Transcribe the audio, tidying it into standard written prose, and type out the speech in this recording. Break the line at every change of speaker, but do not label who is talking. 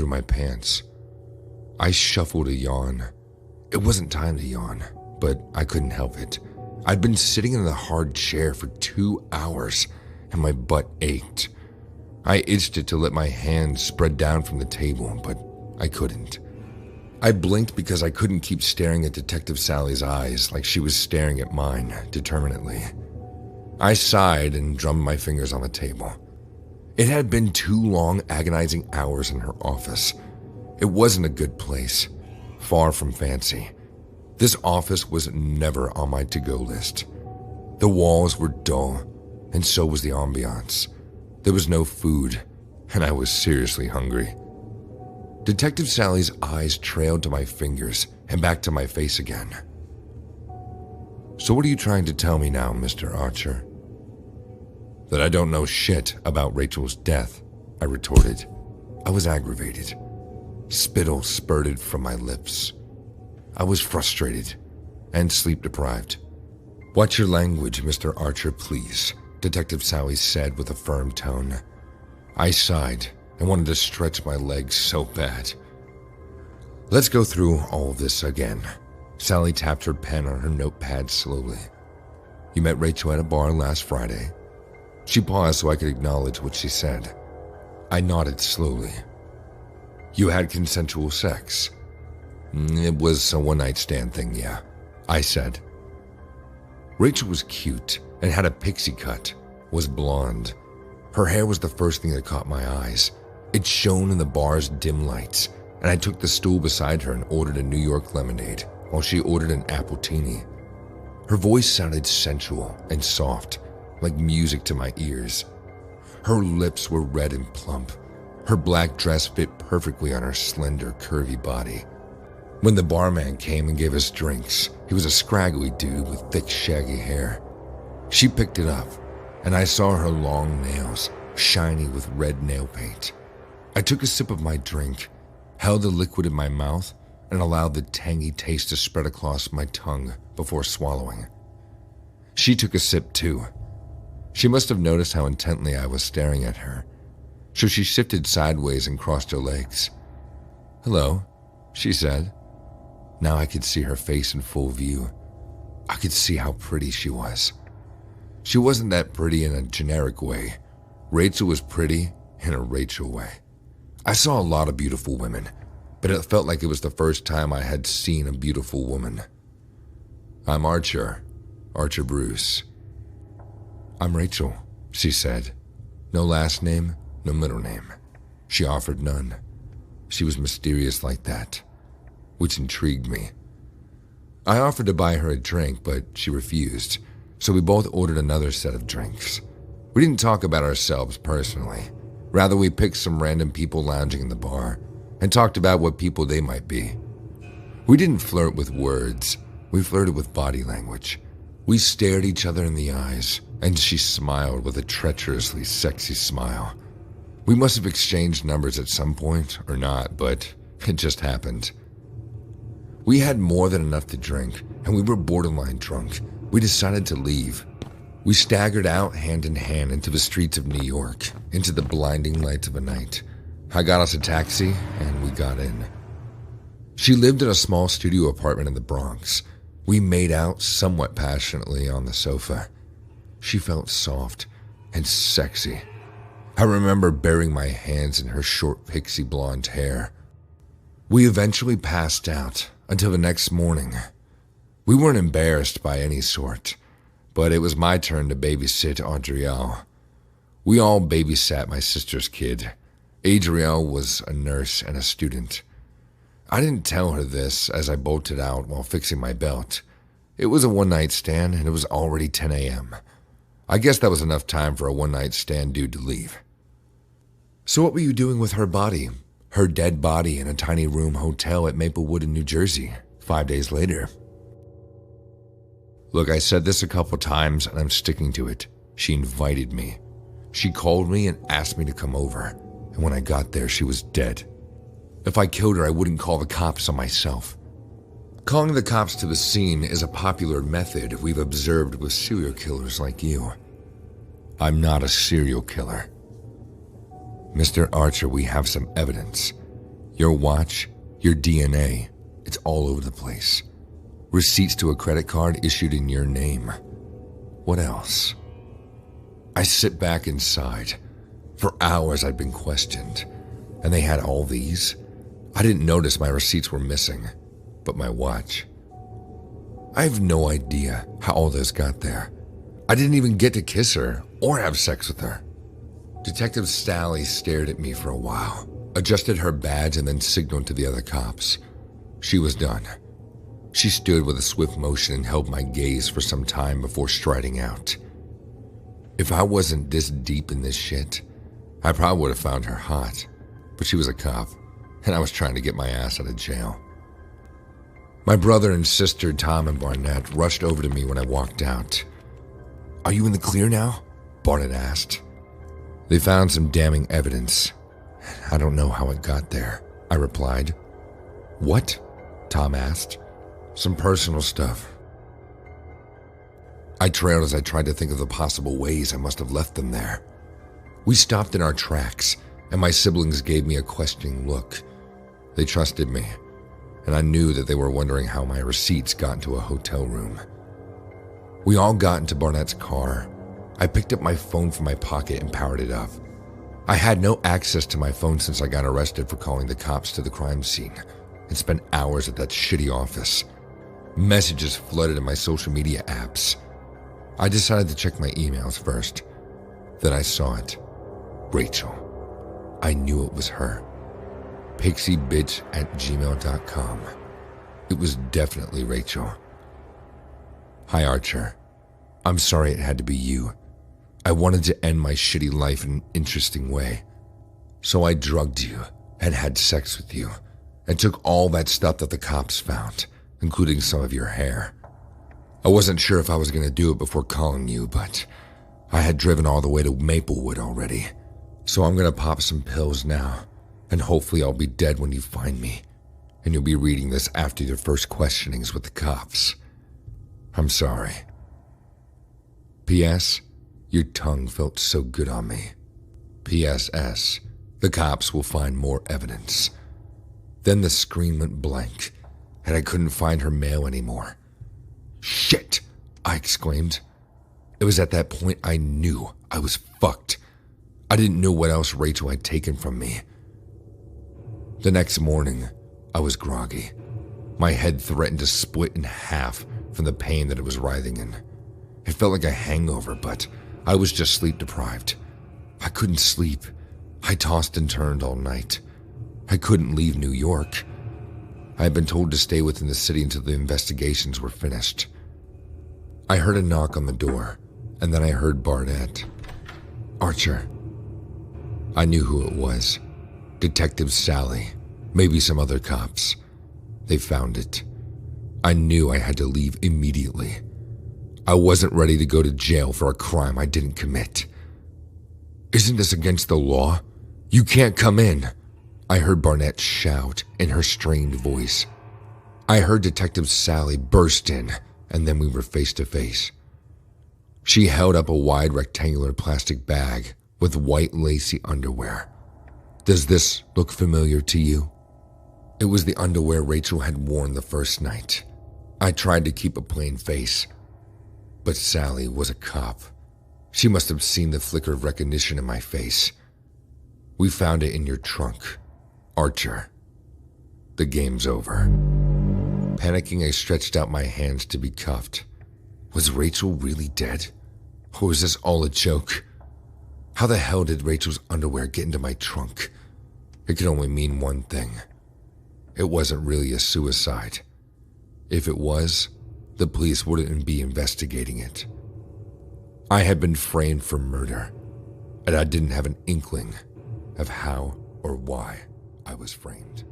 through my pants. I shuffled a yawn. It wasn't time to yawn, but I couldn't help it. I'd been sitting in the hard chair for 2 hours, and my butt ached. I itched it to let my hands spread down from the table, but I couldn't. I blinked because I couldn't keep staring at Detective Sally's eyes like she was staring at mine determinedly. I sighed and drummed my fingers on the table. It had been 2 long, agonizing hours in her office. It wasn't a good place, far from fancy. This office was never on my to-go list. The walls were dull, and so was the ambiance. There was no food, and I was seriously hungry. Detective Sally's eyes trailed to my fingers and back to my face again. "So what are you trying to tell me now, Mr. Archer?" "That I don't know shit about Rachel's death," I retorted. I was aggravated. Spittle spurted from my lips. I was frustrated and sleep-deprived. "Watch your language, Mr. Archer, please," Detective Sally said with a firm tone. I sighed and wanted to stretch my legs so bad. "Let's go through all of this again." Sally tapped her pen on her notepad slowly. "You met Rachel at a bar last Friday." She paused so I could acknowledge what she said. I nodded slowly. "You had consensual sex." "It was a one-night stand thing, yeah," I said. Rachel was cute and had a pixie cut, was blonde. Her hair was the first thing that caught my eyes. It shone in the bar's dim lights, and I took the stool beside her and ordered a New York lemonade while she ordered an appletini. Her voice sounded sensual and soft, like music to my ears. Her lips were red and plump. Her black dress fit perfectly on her slender, curvy body. When the barman came and gave us drinks, he was a scraggly dude with thick, shaggy hair. She picked it up, and I saw her long nails, shiny with red nail paint. I took a sip of my drink, held the liquid in my mouth, and allowed the tangy taste to spread across my tongue before swallowing. She took a sip too. She must have noticed how intently I was staring at her, so she shifted sideways and crossed her legs. "Hello," she said. Now I could see her face in full view. I could see how pretty she was. She wasn't that pretty in a generic way. Rachel was pretty in a Rachel way. I saw a lot of beautiful women, but it felt like it was the first time I had seen a beautiful woman. "I'm Archer Bruce." "I'm Rachel," she said. No last name, no middle name. She offered none. She was mysterious like that, which intrigued me. I offered to buy her a drink, but she refused, so we both ordered another set of drinks. We didn't talk about ourselves personally. Rather, we picked some random people lounging in the bar and talked about what people they might be. We didn't flirt with words. We flirted with body language. We stared each other in the eyes, and she smiled with a treacherously sexy smile. We must have exchanged numbers at some point or not, but it just happened. We had more than enough to drink, and we were borderline drunk. We decided to leave. We staggered out hand in hand into the streets of New York, into the blinding lights of a night. I got us a taxi, and we got in. She lived in a small studio apartment in the Bronx. We made out somewhat passionately on the sofa. She felt soft and sexy. I remember burying my hands in her short pixie blonde hair. We eventually passed out until the next morning. We weren't embarrassed by any sort, but it was my turn to babysit Adrielle. We all babysat my sister's kid. Adrielle was a nurse and a student. I didn't tell her this as I bolted out while fixing my belt. It was a one-night stand, and it was already 10 a.m. I guess that was enough time for a one-night stand dude to leave. "So what were you doing with her body? Her dead body in a tiny room hotel at Maplewood in New Jersey, 5 days later?" Look, I said this a couple times, and I'm sticking to it. She invited me. She called me and asked me to come over, and when I got there, she was dead. If I killed her, I wouldn't call the cops on myself. Calling the cops to the scene is a popular method we've observed with serial killers like you. I'm not a serial killer. Mr. Archer, we have some evidence. Your watch, your DNA, it's all over the place. Receipts to a credit card issued in your name. What else? I sit back inside. For hours I'd been questioned, and they had all these. I didn't notice my receipts were missing, but my watch. I have no idea how all this got there. I didn't even get to kiss her or have sex with her. Detective Sally stared at me for a while, adjusted her badge, and then signaled to the other cops. She was done. She stood with a swift motion and held my gaze for some time before striding out. If I wasn't this deep in this shit, I probably would have found her hot, but she was a cop, and I was trying to get my ass out of jail. My brother and sister, Tom and Barnett, rushed over to me when I walked out. "Are you in the clear now?" Barnett asked. "They found some damning evidence. I don't know how it got there," I replied. "What?" Tom asked. "Some personal stuff." I trailed as I tried to think of the possible ways I must have left them there. We stopped in our tracks, and my siblings gave me a questioning look. They trusted me, and I knew that they were wondering how my receipts got into a hotel room. We all got into Barnett's car. I picked up my phone from my pocket and powered it up. I had no access to my phone since I got arrested for calling the cops to the crime scene and spent hours at that shitty office. Messages flooded in my social media apps. I decided to check my emails first. Then I saw it. Rachel. I knew it was her. pixiebitch@gmail.com. It was definitely Rachel. "Hi, Archer. I'm sorry it had to be you. I wanted to end my shitty life in an interesting way. So I drugged you and had sex with you and took all that stuff that the cops found, including some of your hair. I wasn't sure if I was going to do it before calling you, but I had driven all the way to Maplewood already. So I'm going to pop some pills now, and hopefully I'll be dead when you find me, and you'll be reading this after your first questionings with the cops. I'm sorry. P.S. Your tongue felt so good on me. P.S.S. The cops will find more evidence." Then the screen went blank, and I couldn't find her mail anymore. "Shit!" I exclaimed. It was at that point I knew I was fucked. I didn't know what else Rachel had taken from me. The next morning, I was groggy. My head threatened to split in half from the pain that it was writhing in. It felt like a hangover, but I was just sleep deprived. I couldn't sleep. I tossed and turned all night. I couldn't leave New York. I had been told to stay within the city until the investigations were finished. I heard a knock on the door, and then I heard Barnett. "Archer." I knew who it was. Detective Sally. Maybe some other cops. They found it. I knew I had to leave immediately. I wasn't ready to go to jail for a crime I didn't commit. "Isn't this against the law? You can't come in," I heard Barnett shout in her strained voice. I heard Detective Sally burst in, and then we were face to face. She held up a wide rectangular plastic bag with white lacy underwear. "Does this look familiar to you?" It was the underwear Rachel had worn the first night. I tried to keep a plain face, but Sally was a cop. She must have seen the flicker of recognition in my face. "We found it in your trunk, Archer. The game's over." Panicking, I stretched out my hands to be cuffed. Was Rachel really dead? Or was this all a joke? How the hell did Rachel's underwear get into my trunk? It could only mean one thing. It wasn't really a suicide. If it was, the police wouldn't be investigating it. I had been framed for murder, and I didn't have an inkling of how or why I was framed.